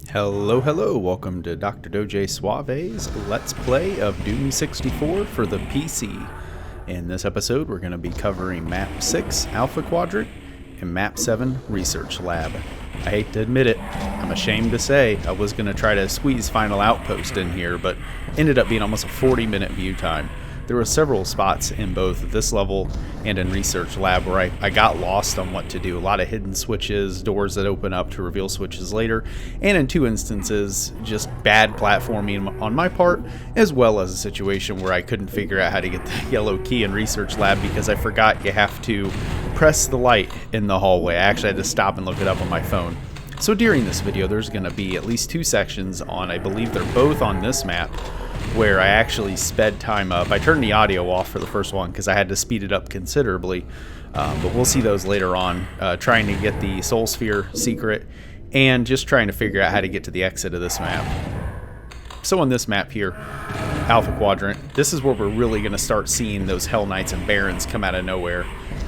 Hello, welcome to Dr. Doje Suave's Let's Play of Doom 64 for the PC. In this episode, we're going to be covering MAP06 Alpha Quadrant and MAP07 Research Lab. I hate to admit it, I'm ashamed to say I was going to try to squeeze Final Outpost in here, but ended up being almost a 40-minute view time. There were several spots in both this level and in Research Lab where I got lost on what to do. A lot of hidden switches, doors that open up to reveal switches later, and in two instances, just bad platforming on my part, as well as a situation where I couldn't figure out how to get the yellow key in Research Lab because I forgot you have to press the light in the hallway. I actually had to stop and look it up on my phone. So during this video, there's going to be at least two sections on, I believe they're both on this map, where I actually sped time up. I turned the audio off for the first one because I had to speed it up considerably, but we'll see those later on, trying to get the Soul Sphere secret and just trying to figure out how to get to the exit of this map. So on this map here, Alpha Quadrant, this is where we're really going to start seeing those Hell Knights and Barons come out of nowhere.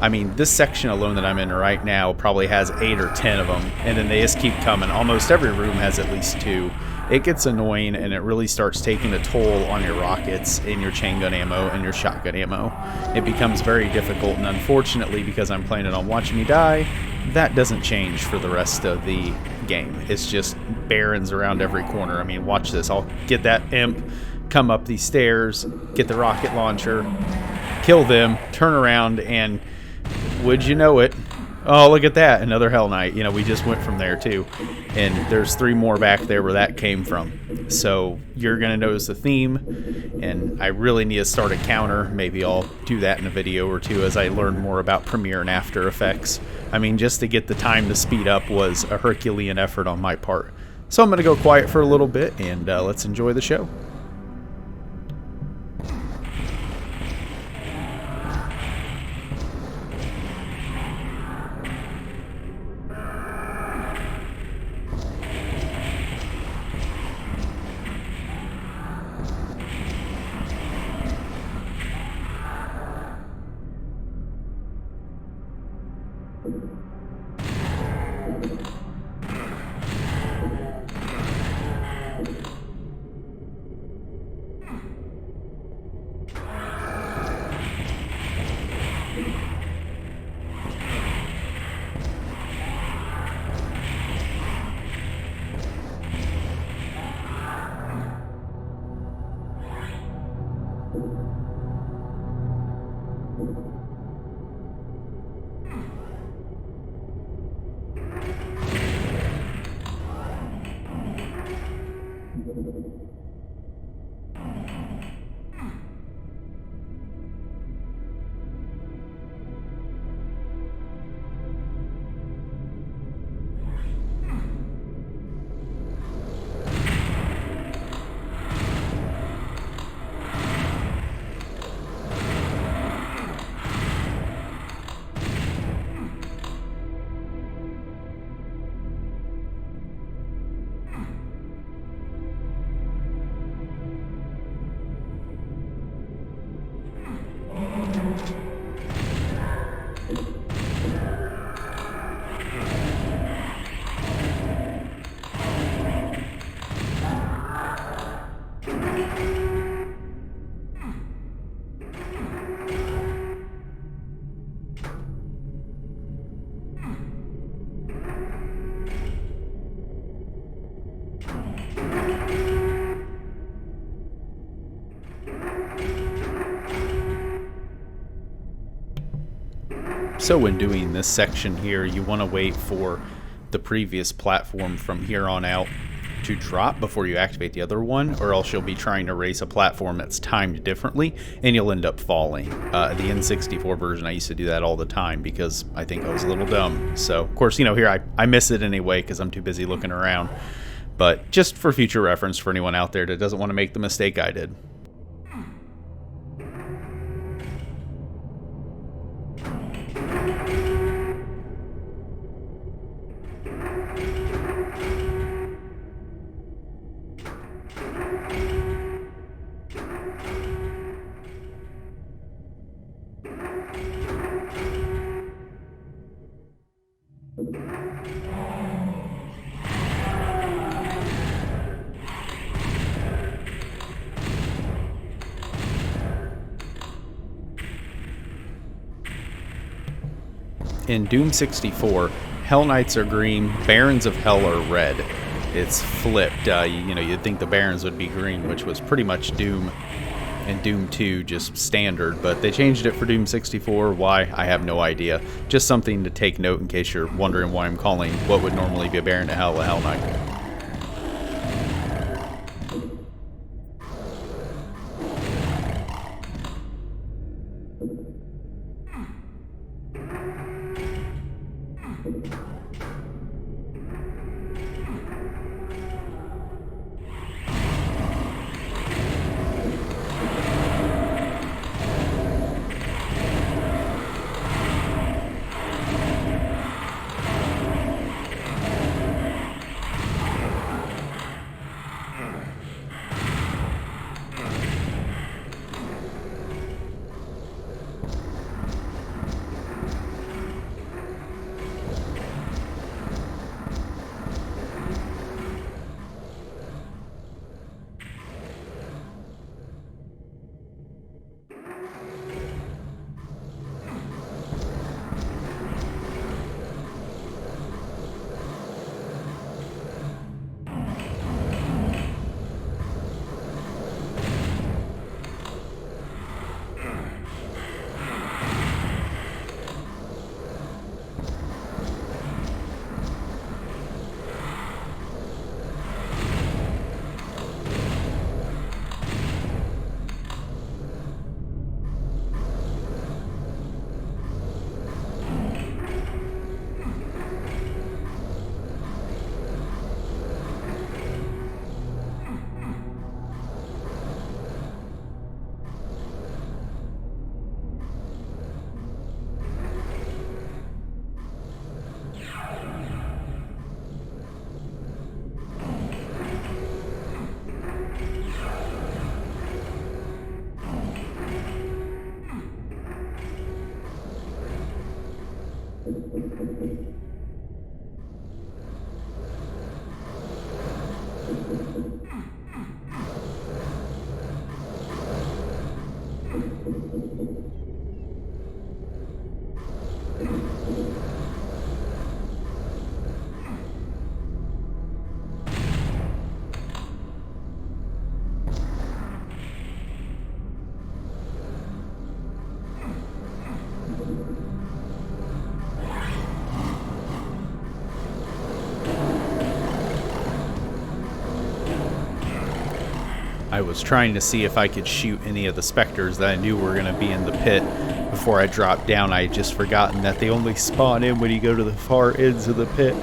I mean, this section alone that I'm in right now probably has 8 or 10 of them, and then they just keep coming. Almost every room has at least 2. It gets annoying, and it really starts taking a toll on your rockets and your chain gun ammo and your shotgun ammo. It becomes very difficult, and unfortunately, because I'm planning on watching me die, that doesn't change for the rest of the game. It's just barons around every corner. I mean, watch this. I'll get that imp, come up these stairs, get the rocket launcher, kill them, turn around, and would you know it, oh, look at that, another Hell Knight. You know, we just went from there too. And there's 3 more back there where that came from. So you're going to notice the theme, and I really need to start a counter. Maybe I'll do that in a video or two as I learn more about Premiere and After Effects. I mean, just to get the time to speed up was a Herculean effort on my part. So I'm going to go quiet for a little bit, and let's enjoy the show. So when doing this section here, you want to wait for the previous platform from here on out to drop before you activate the other one, or else you'll be trying to race a platform that's timed differently and you'll end up falling. The N64 version, I used to do that all the time because I think I was a little dumb. So of course, you know, here I miss it anyway because I'm too busy looking around. But just for future reference for anyone out there that doesn't want to make the mistake I did. in Doom 64, Hell Knights are green, Barons of Hell are red. It's flipped. You know, you'd think the Barons would be green, which was pretty much Doom and Doom 2 just standard, but they changed it for Doom 64. Why? I have no idea. Just something to take note in case you're wondering why I'm calling what would normally be a Baron of Hell a Hell Knight. I was trying to see if I could shoot any of the specters that I knew were going to be in the pit before I dropped down. I had just forgotten that they only spawn in when you go to the far ends of the pit.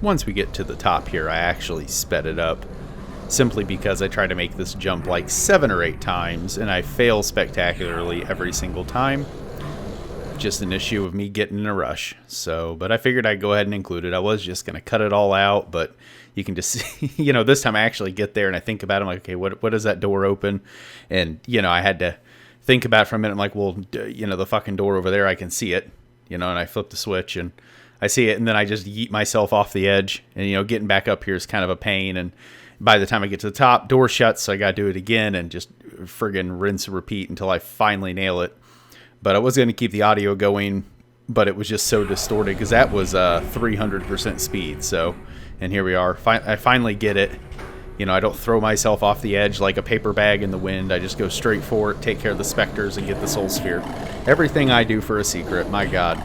Once we get to the top here, I actually sped it up, simply because I try to make this jump like 7 or 8 times, and I fail spectacularly every single time. Just an issue of me getting in a rush. So, but I figured I'd go ahead and include it. I was just going to cut it all out, but you can just see, you know, this time I actually get there and I think about it. I'm like, okay, what does that door open? And, you know, I had to think about it for a minute. I'm like, well, you know, the fucking door over there, I can see it, you know, and I flip the switch and I see it, and then I just yeet myself off the edge, and, you know, getting back up here is kind of a pain, and by the time I get to the top, door shuts, so I gotta do it again, and just friggin' rinse and repeat until I finally nail it. But I was going to keep the audio going, but it was just so distorted, because that was 300% speed, so, and here we are. I finally get it. You know, I don't throw myself off the edge like a paper bag in the wind. I just go straight for it, take care of the specters, and get the soul sphere. Everything I do for a secret, my god.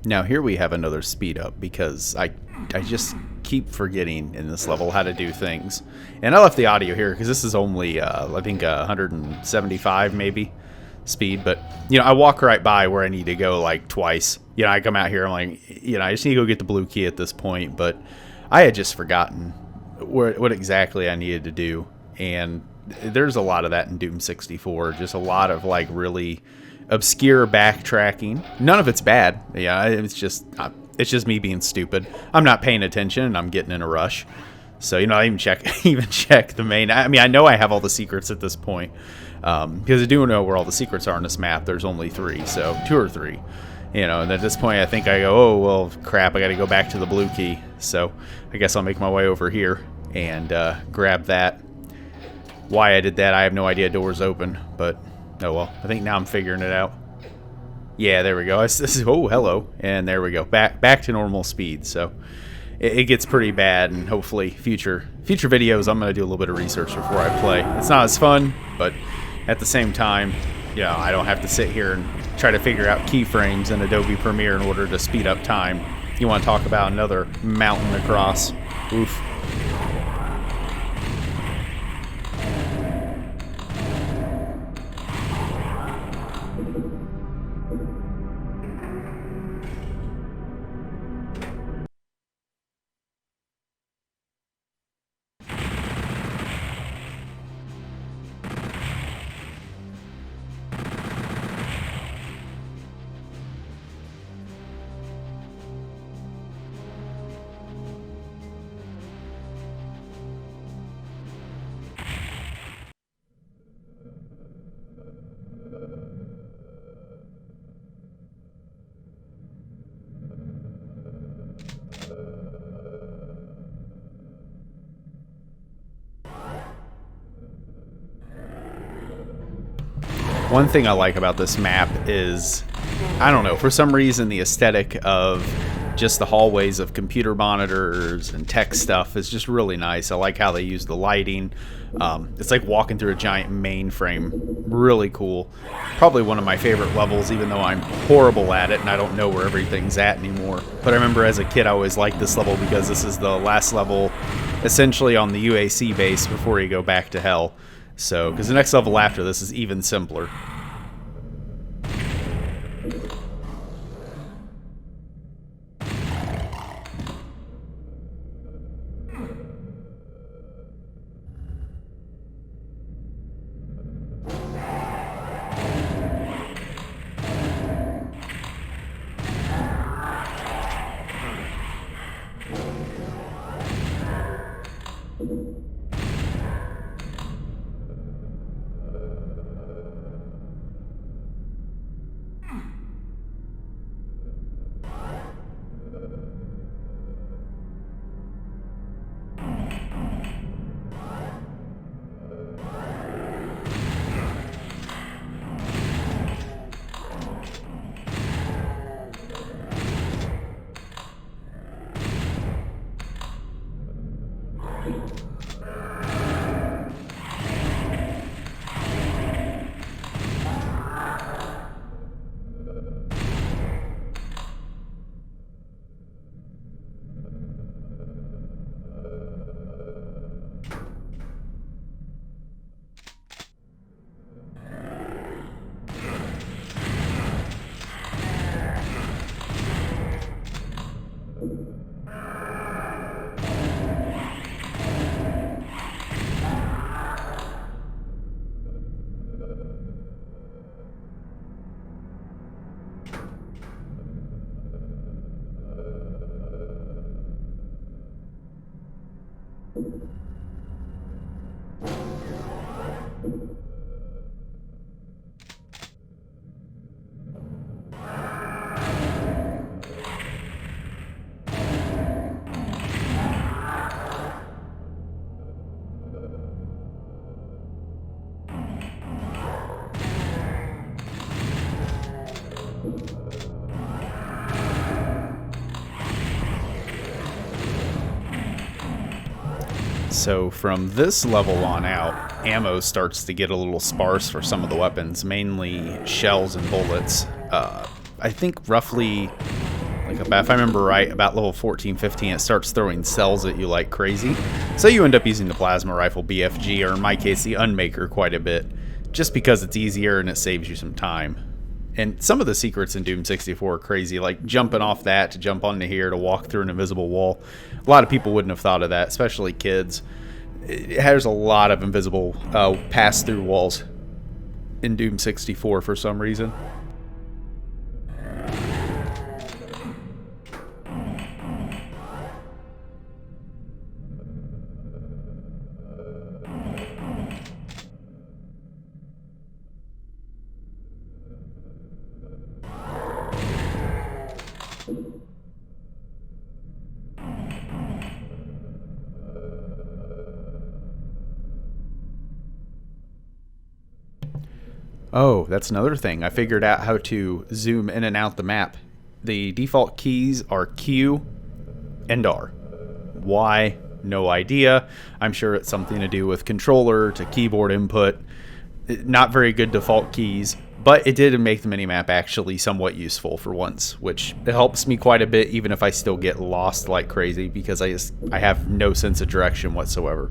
Now here we have another speed up because I just keep forgetting in this level how to do things. And I left the audio here because this is only I think 175 maybe speed, but you know, I walk right by where I need to go like twice. You know, I come out here, I'm like, you know, I just need to go get the blue key at this point, but I had just forgotten what exactly I needed to do. And there's a lot of that in Doom 64, just a lot of like really obscure backtracking. None of it's bad. Yeah, it's just me being stupid. I'm not paying attention and I'm getting in a rush. So, you know, I even check the main. I mean, I know I have all the secrets at this point, because I do know where all the secrets are in this map. There's only 3, so 2 or 3. You know, and at this point I think I go, oh, well, crap, I got to go back to the blue key. So I guess I'll make my way over here and grab that. Why I did that, I have no idea. Door's open, but oh well. I think now I'm figuring it out. Yeah, there we go. Oh, hello. And there we go. Back to normal speed. So it gets pretty bad, and hopefully future videos I'm going to do a little bit of research before I play. It's not as fun, but at the same time, you know, I don't have to sit here and try to figure out keyframes in Adobe Premiere in order to speed up time. You want to talk about another mountain across. Oof. One thing I like about this map is, I don't know, for some reason the aesthetic of just the hallways of computer monitors and tech stuff is just really nice. I like how they use the lighting. It's like walking through a giant mainframe. Really cool. Probably one of my favorite levels, even though I'm horrible at it and I don't know where everything's at anymore. But I remember as a kid I always liked this level because this is the last level essentially on the UAC base before you go back to hell. So, because the next level after this is even simpler. So from this level on out, ammo starts to get a little sparse for some of the weapons, mainly shells and bullets. I think roughly Like, if I remember right, about level 14, 15, it starts throwing cells at you like crazy. So you end up using the plasma rifle BFG, or in my case, the Unmaker, quite a bit, just because it's easier and it saves you some time. And some of the secrets in Doom 64 are crazy, like jumping off that to jump onto here to walk through an invisible wall. A lot of people wouldn't have thought of that, especially kids. It has a lot of invisible pass-through walls in Doom 64 for some reason. Oh, that's another thing. I figured out how to zoom in and out the map. The default keys are Q and R. Why? No idea. I'm sure it's something to do with controller to keyboard input. Not very good default keys, but it did make the minimap actually somewhat useful for once, which helps me quite a bit even if I still get lost like crazy because I have no sense of direction whatsoever.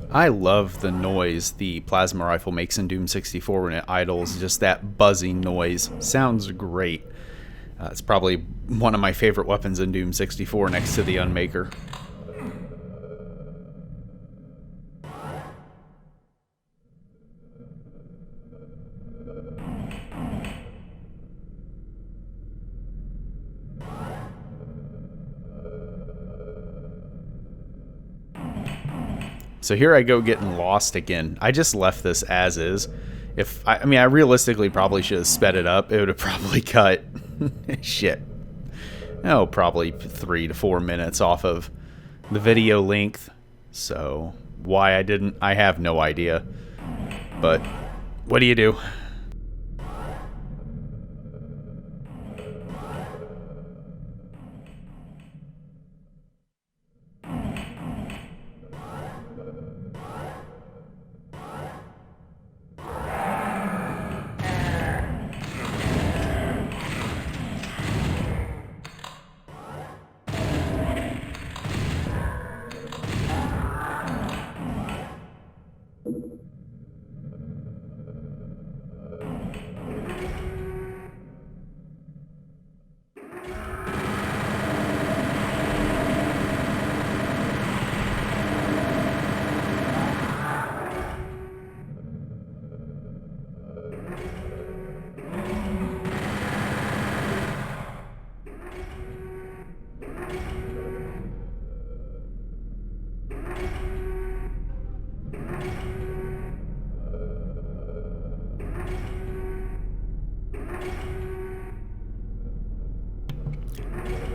I love the noise the plasma rifle makes in Doom 64 when it idles. Just that buzzing noise. Sounds great. It's probably one of my favorite weapons in Doom 64 next to the Unmaker. So here I go getting lost again. I just left this as is. I mean, I realistically probably should have sped it up. It would have probably cut shit. Oh, probably 3 to 4 minutes off of the video length. So why I didn't, I have no idea. But what do you do?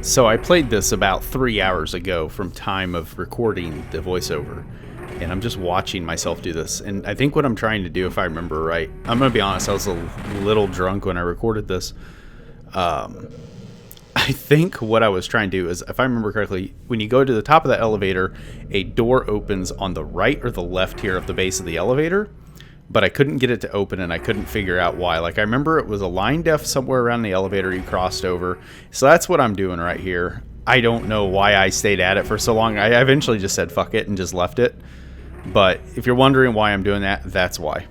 So I played this about 3 hours ago from time of recording the voiceover, and I'm just watching myself do this. And I think what I'm trying to do, if I remember right, I'm going to be honest, I was a little drunk when I recorded this. I think what I was trying to do is, if I remember correctly, when you go to the top of the elevator, a door opens on the right or the left here of the base of the elevator. But I couldn't get it to open, and I couldn't figure out why. Like, I remember it was a line def somewhere around the elevator you crossed over. So that's what I'm doing right here. I don't know why I stayed at it for so long. I eventually just said fuck it and just left it. But if you're wondering why I'm doing that, that's why.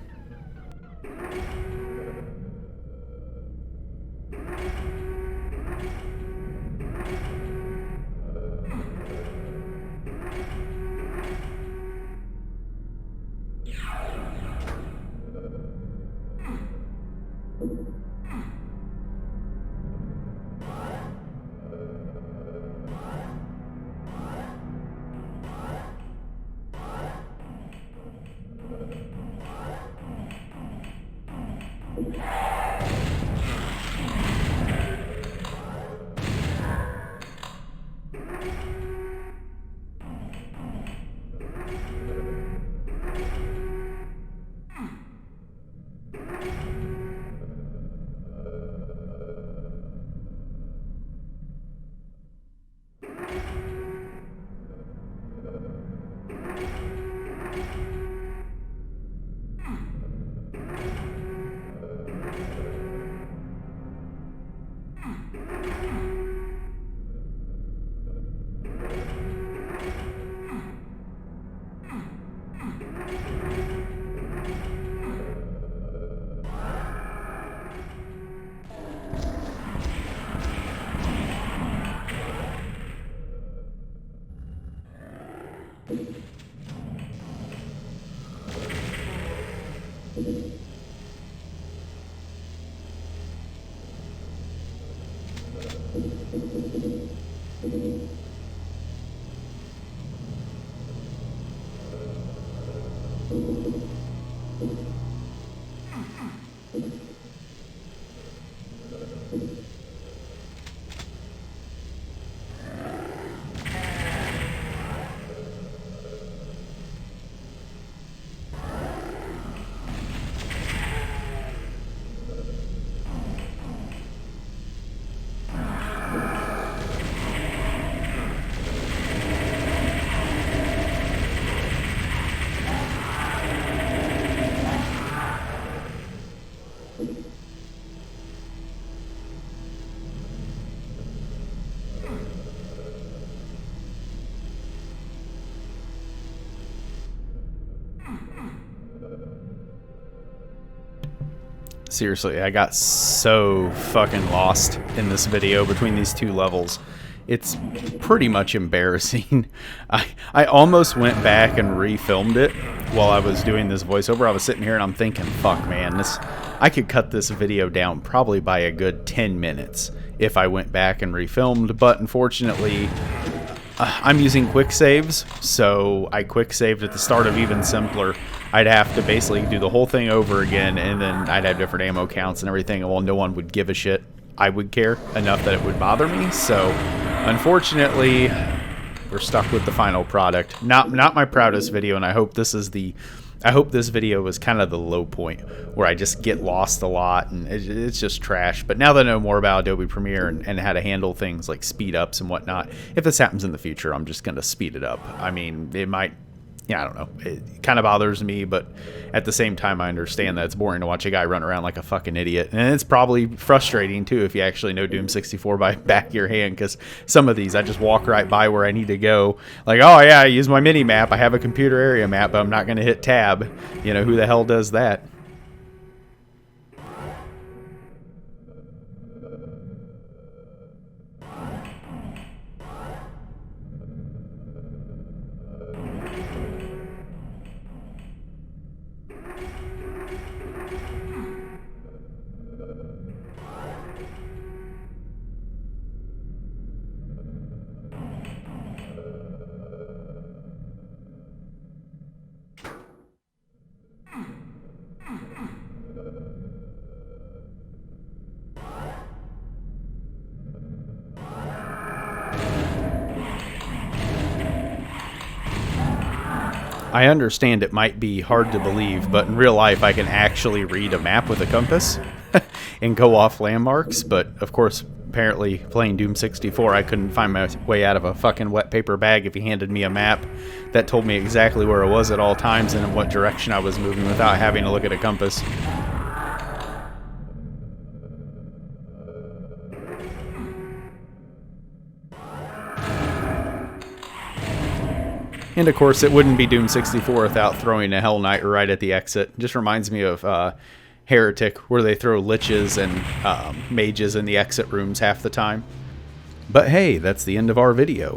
Seriously, I got so fucking lost in this video between these two levels. It's pretty much embarrassing. I almost went back and refilmed it while I was doing this voiceover. I was sitting here and I'm thinking, fuck man, I could cut this video down probably by a good 10 minutes if I went back and refilmed, but unfortunately I'm using Quicksaves, so I Quicksaved at the start of Even Simpler. I'd have to basically do the whole thing over again, and then I'd have different ammo counts and everything, and well, no one would give a shit. I would care enough that it would bother me, so unfortunately, we're stuck with the final product. Not my proudest video, and I hope this video was kind of the low point where I just get lost a lot and it's just trash. But now that I know more about Adobe Premiere and how to handle things like speed ups and whatnot, if this happens in the future, I'm just going to speed it up. I mean, it might, I don't know. It kind of bothers me, but at the same time, I understand that it's boring to watch a guy run around like a fucking idiot. And it's probably frustrating, too, if you actually know Doom 64 by back of your hand, because some of these, I just walk right by where I need to go. Like, oh, yeah, I use my mini-map. I have a computer area map, but I'm not going to hit tab. You know, who the hell does that? I understand it might be hard to believe, but in real life I can actually read a map with a compass and go off landmarks, but of course, apparently playing Doom 64, I couldn't find my way out of a fucking wet paper bag if he handed me a map that told me exactly where I was at all times and in what direction I was moving without having to look at a compass. And of course, it wouldn't be Doom 64 without throwing a Hell Knight right at the exit. It just reminds me of Heretic, where they throw liches and mages in the exit rooms half the time. But hey, that's the end of our video.